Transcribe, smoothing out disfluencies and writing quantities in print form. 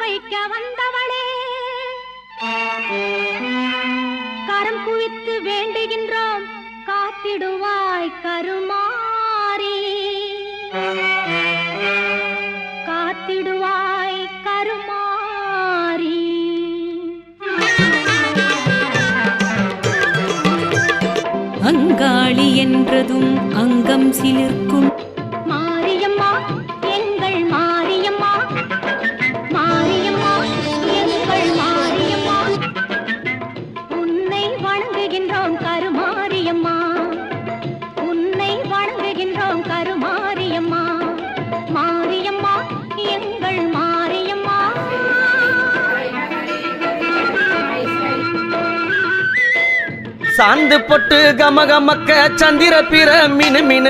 வைக்க வந்தவளே, கரம் குவித்து வேண்டுகின்றோம் காத்திடுவாய் கருமாரி, காத்திடுவாய் கருமாரி. அங்காளி என்றதும் அங்கம் சிலிர்க்கும் மாரியம்மா எங்கள் மாரியம்மா, மாரியம்மா எங்கள் மாரியம்மா, உன்னை வணங்குகின்றோம் கருமாரியம்மா, உன்னை வணங்குகின்றோம் கருமாரியம்மா, மாரியம்மா எங்கள் மாரியம்மா. சாந்து பொட்டு கமகமக்க சந்திர பிற மினு மினு